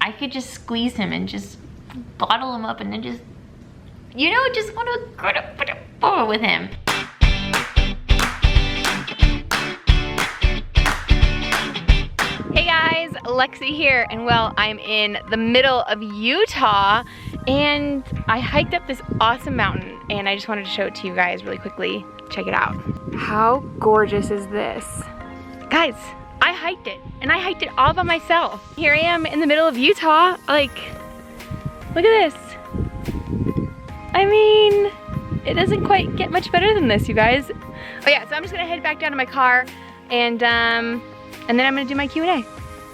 I could just squeeze him and just bottle him up and then just, you know, just want to go to put a photo with him. Hey guys, Lexi here, and well, I'm in the middle of Utah, and I hiked up this awesome mountain, and I just wanted to show it to you guys really quickly. Check it out. How gorgeous is this? Guys, I hiked it, and I hiked it all by myself. Here I am in the middle of Utah, like, look at this. I mean, it doesn't quite get much better than this, you guys. Oh yeah, so I'm just gonna head back down to my car, and then I'm gonna do my Q&A.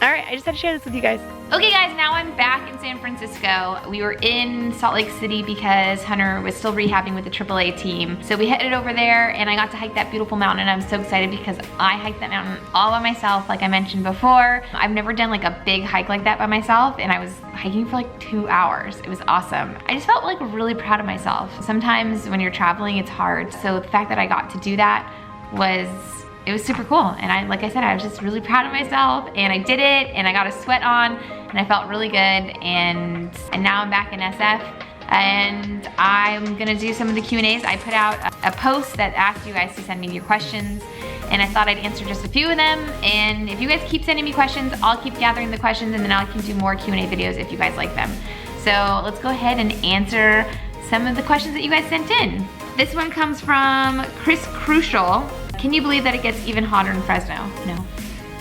All right, I just had to share this with you guys. Okay guys, now I'm back in San Francisco. We were in Salt Lake City because Hunter was still rehabbing with the AAA team. So we headed over there and I got to hike that beautiful mountain, and I'm so excited because I hiked that mountain all by myself, like I mentioned before. I've never done like a big hike like that by myself, and I was hiking for like 2 hours. It was awesome. I just felt like really proud of myself. Sometimes when you're traveling, it's hard. So the fact that I got to do that it was super cool, and like I said, I was just really proud of myself, and I did it, and I got a sweat on, and I felt really good, and now I'm back in SF, and I'm gonna do some of the Q&As. I put out a post that asked you guys to send me your questions, and I thought I'd answer just a few of them, and if you guys keep sending me questions, I'll keep gathering the questions, and then I can do more Q&A videos if you guys like them. So let's go ahead and answer some of the questions that you guys sent in. This one comes from Chris Crucial. Can you believe that it gets even hotter in Fresno? No,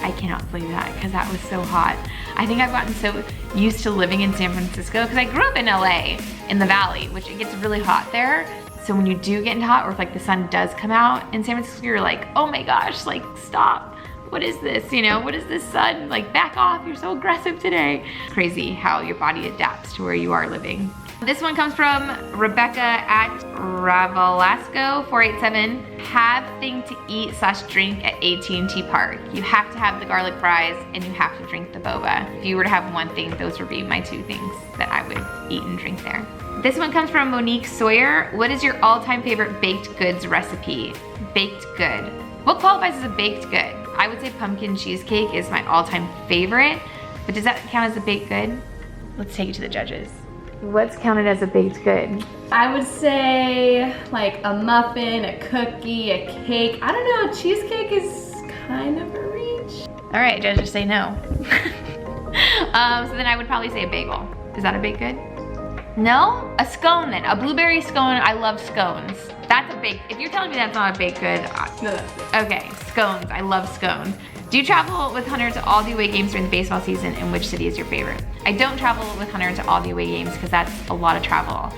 I cannot believe that because that was so hot. I think I've gotten so used to living in San Francisco because I grew up in LA, in the Valley, which it gets really hot there. So when you do get into hot, or if like the sun does come out in San Francisco, you're like, oh my gosh, like stop. What is this, you know, what is this sun? Like back off, you're so aggressive today. Crazy how your body adapts to where you are living. This one comes from Rebecca at Ravalasco487. Have thing to eat / drink at AT&T Park. You have to have the garlic fries and you have to drink the boba. If you were to have one thing, those would be my 2 things that I would eat and drink there. This one comes from Monique Sawyer. What is your all-time favorite baked goods recipe? Baked good. What qualifies as a baked good? I would say pumpkin cheesecake is my all-time favorite, but does that count as a baked good? Let's take it to the judges. What's counted as a baked good? I would say like a muffin, a cookie, a cake. I don't know, cheesecake is kind of a reach. All right, judges say no. So then I would probably say a bagel. Is that a baked good? No? A scone then, a blueberry scone. I love scones. That's a baked, if you're telling me that's not a baked good. No, that's it. Okay, scones, I love scones. Do you travel with Hunter to all the away games during the baseball season, and which city is your favorite? I don't travel with Hunter to all the away games because that's a lot of travel.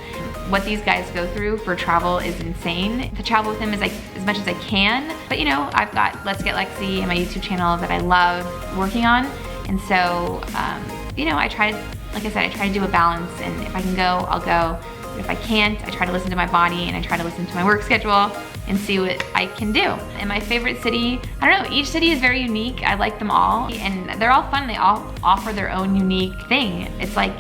What these guys go through for travel is insane. To travel with him is like as much as I can, but you know, I've got Let's Get Lexi and my YouTube channel that I love working on, and so, you know, I try, like I said, I try to do a balance, and if I can go, I'll go. But if I can't, I try to listen to my body, and I try to listen to my work schedule and see what I can do. And my favorite city, I don't know, each city is very unique. I like them all, and they're all fun. They all offer their own unique thing. It's like,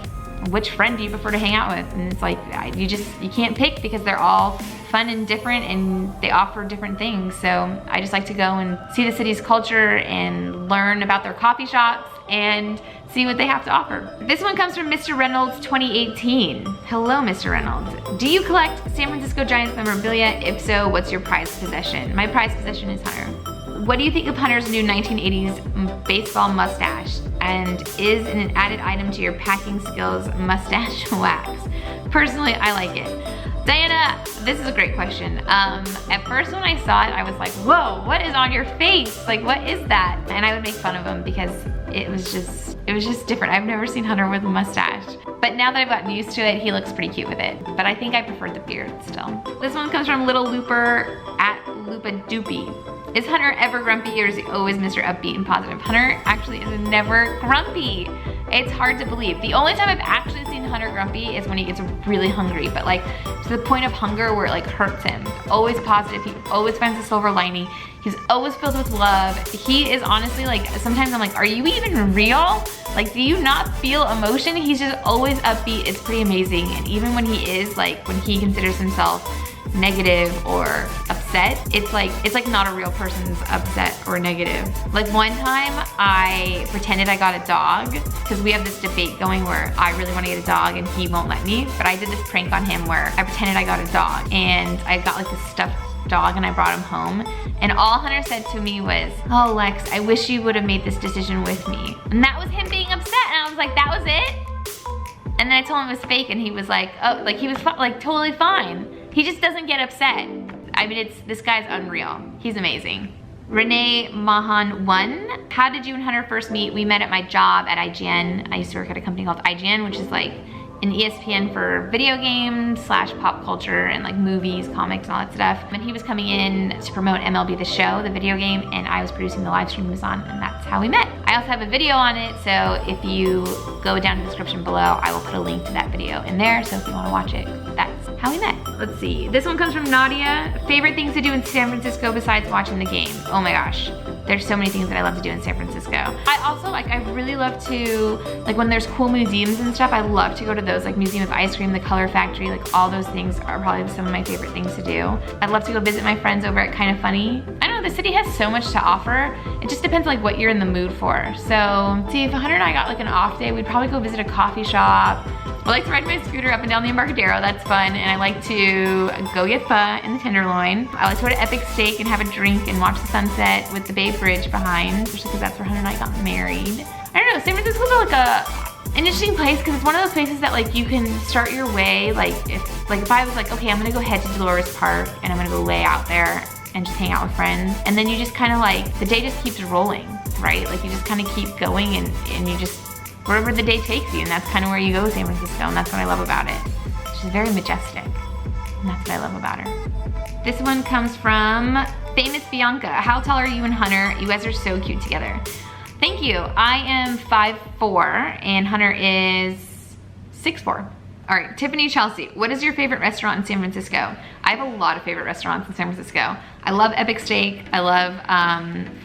which friend do you prefer to hang out with? And it's like, you can't pick because they're all fun and different, and they offer different things. So I just like to go and see the city's culture and learn about their coffee shops and see what they have to offer. This one comes from Mr. Reynolds 2018. Hello, Mr. Reynolds. Do you collect San Francisco Giants memorabilia? If so, what's your prized possession? My prized possession is Hunter. What do you think of Hunter's new 1980s baseball mustache? And is it an added item to your packing skills mustache wax? Personally, I like it. Diana, this is a great question. At first when I saw it, I was like, whoa, what is on your face? Like, what is that? And I would make fun of him because it was just different. I've never seen Hunter with a mustache. But now that I've gotten used to it, he looks pretty cute with it. But I think I prefer the beard still. This one comes from Little Looper at Loopadoopy. Is Hunter ever grumpy, or is he always Mr. Upbeat and positive? Hunter actually is never grumpy. It's hard to believe. The only time I've actually seen Hunter grumpy is when he gets really hungry, but like to the point of hunger where it like hurts him. Always positive, he always finds a silver lining. He's always filled with love. He is honestly like, sometimes I'm like, are you even real? Like, do you not feel emotion? He's just always upbeat. It's pretty amazing. And even when he is like, when he considers himself negative or upset, upset, it's like not a real person's upset or negative. Like one time I pretended I got a dog because we have this debate going where I really want to get a dog and he won't let me, but I did this prank on him where I pretended I got a dog and I got like this stuffed dog and I brought him home, and all Hunter said to me was, "Oh Lex, I wish you would have made this decision with me." And that was him being upset, and I was like, that was it? And then I told him it was fake, and he was like, oh, like he was like totally fine. He just doesn't get upset. I mean, this guy's unreal. He's amazing. Renee Mahan 1, how did you and Hunter first meet? We met at my job at IGN. I used to work at a company called IGN, which is like an ESPN for video games / pop culture and like movies, comics, and all that stuff. And he was coming in to promote MLB The Show, the video game, and I was producing the live stream he was on, and that's how we met. I also have a video on it, so if you go down to the description below, I will put a link to that video in there, so if you wanna watch it, that's how we met. Let's see, this one comes from Nadia. Favorite things to do in San Francisco besides watching the game? Oh my gosh. There's so many things that I love to do in San Francisco. I also I really love to, like when there's cool museums and stuff, I love to go to those, like Museum of Ice Cream, the Color Factory, like all those things are probably some of my favorite things to do. I'd love to go visit my friends over at Kind of Funny. I don't know, the city has so much to offer. It just depends like what you're in the mood for. So, see, if Hunter and I got like an off day, we'd probably go visit a coffee shop. I like to ride my scooter up and down the Embarcadero, that's fun. And I like to go get pho in the Tenderloin. I like to go to Epic Steak and have a drink and watch the sunset with the Bay Bridge behind, especially because that's where Hunter and I got married. I don't know, San Francisco's like an interesting place because it's one of those places that like you can start your way. Like if I was like, okay, I'm gonna go head to Dolores Park and I'm gonna go lay out there and just hang out with friends. And then you just kind of like, the day just keeps rolling, right? Like you just kind of keep going and you just, wherever the day takes you, and that's kind of where you go with San Francisco, and that's what I love about it. She's very majestic, and that's what I love about her. This one comes from Famous Bianca. How tall are you and Hunter? You guys are so cute together. Thank you. I am 5'4", and Hunter is 6'4". All right, Tiffany Chelsea, what is your favorite restaurant in San Francisco? I have a lot of favorite restaurants in San Francisco. I love Epic Steak. I love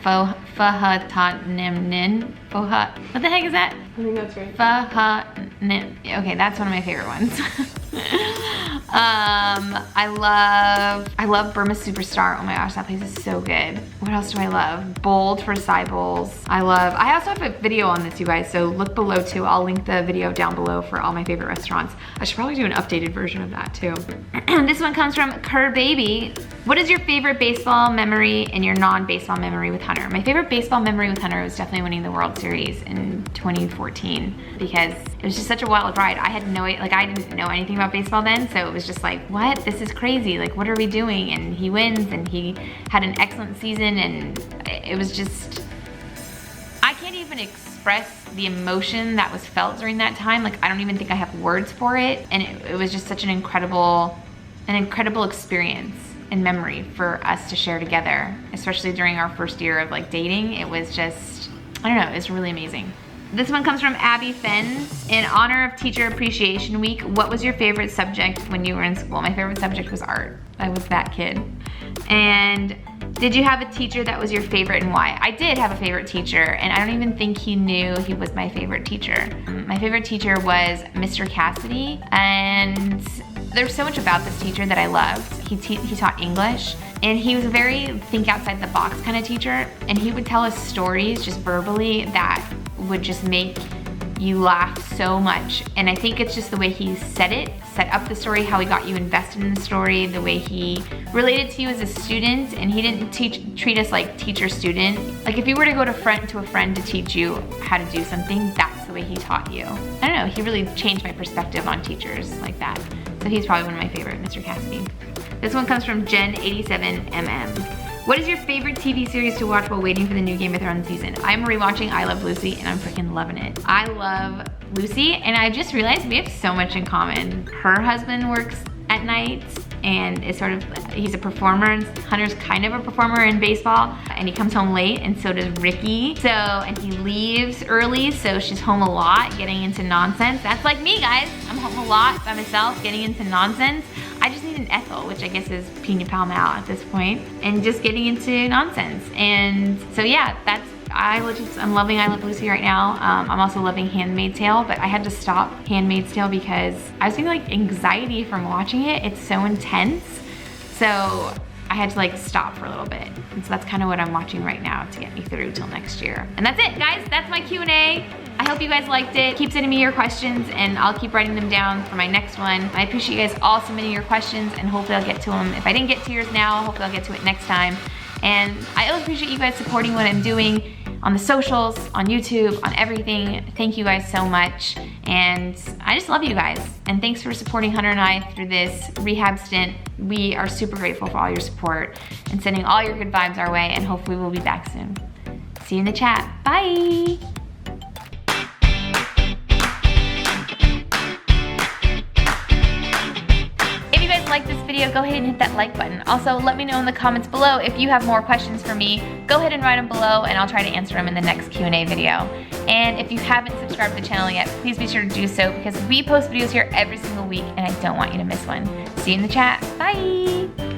Pho Hut. What the heck is that? I think that's right. Pho. Okay, that's one of my favorite ones. I love Burma Superstar. Oh my gosh, that place is so good. What else do I love? Bold for Cy Bowls. I also have a video on this, you guys, so look below too. I'll link the video down below for all my favorite restaurants. I should probably do an updated version of that too. This one comes from Kerr Baby. What is your favorite baseball memory and your non-baseball memory with Hunter? My favorite baseball memory with Hunter was definitely winning the World Series in 2014 because it was just such a wild ride. I had no, like I didn't know anything about baseball then, so it was just like, what? This is crazy. Like, what are we doing? And he wins, and he had an excellent season, and it was just, I can't even express the emotion that was felt during that time. Like, I don't even think I have words for it, and it was just such an incredible experience and memory for us to share together, especially during our first year of like dating. It was just, I don't know, it's really amazing. This one comes from Abby Fenn. In honor of Teacher Appreciation Week, what was your favorite subject when you were in school? My favorite subject was art. I was that kid. And did you have a teacher that was your favorite and why? I did have a favorite teacher, and I don't even think he knew he was my favorite teacher. My favorite teacher was Mr. Cassidy, and there's so much about this teacher that I loved. He taught English, and he was a very think outside the box kind of teacher, and he would tell us stories just verbally that would just make you laugh so much. And I think it's just the way he said it, set up the story, how he got you invested in the story, the way he related to you as a student, and he didn't treat us like teacher-student. Like if you were to go to a friend to teach you how to do something, that's the way he taught you. I don't know, he really changed my perspective on teachers like that. So he's probably one of my favorite, Mr. Cassidy. This one comes from Jen87MM. What is your favorite TV series to watch while waiting for the new Game of Thrones season? I'm rewatching I Love Lucy, and I'm freaking loving it. I love Lucy, and I just realized we have so much in common. Her husband works at night and is sort of, he's a performer. Hunter's kind of a performer in baseball, and he comes home late, and so does Ricky. So, and he leaves early, so she's home a lot, getting into nonsense. That's like me, guys. I'm home a lot by myself, getting into nonsense. I just need an Ethel, which I guess is Pina Pal Mal at this point, and just getting into nonsense. And so yeah, I'm loving I Love Lucy right now. I'm also loving Handmaid's Tale, but I had to stop Handmaid's Tale because I was feeling like anxiety from watching it. It's so intense. So I had to like stop for a little bit. And so that's kind of what I'm watching right now to get me through till next year. And that's it, guys. That's my Q&A. I hope you guys liked it. Keep sending me your questions and I'll keep writing them down for my next one. I appreciate you guys all submitting your questions and hopefully I'll get to them. If I didn't get to yours now, hopefully I'll get to it next time. And I always appreciate you guys supporting what I'm doing on the socials, on YouTube, on everything. Thank you guys so much. And I just love you guys. And thanks for supporting Hunter and I through this rehab stint. We are super grateful for all your support and sending all your good vibes our way, and hopefully we'll be back soon. See you in the chat. Bye. If you guys like this video, go ahead and hit that like button. Also, let me know in the comments below if you have more questions for me. Go ahead and write them below and I'll try to answer them in the next Q&A video. And if you haven't subscribed to the channel yet, please be sure to do so because we post videos here every single week and I don't want you to miss one. See you in the chat. Bye.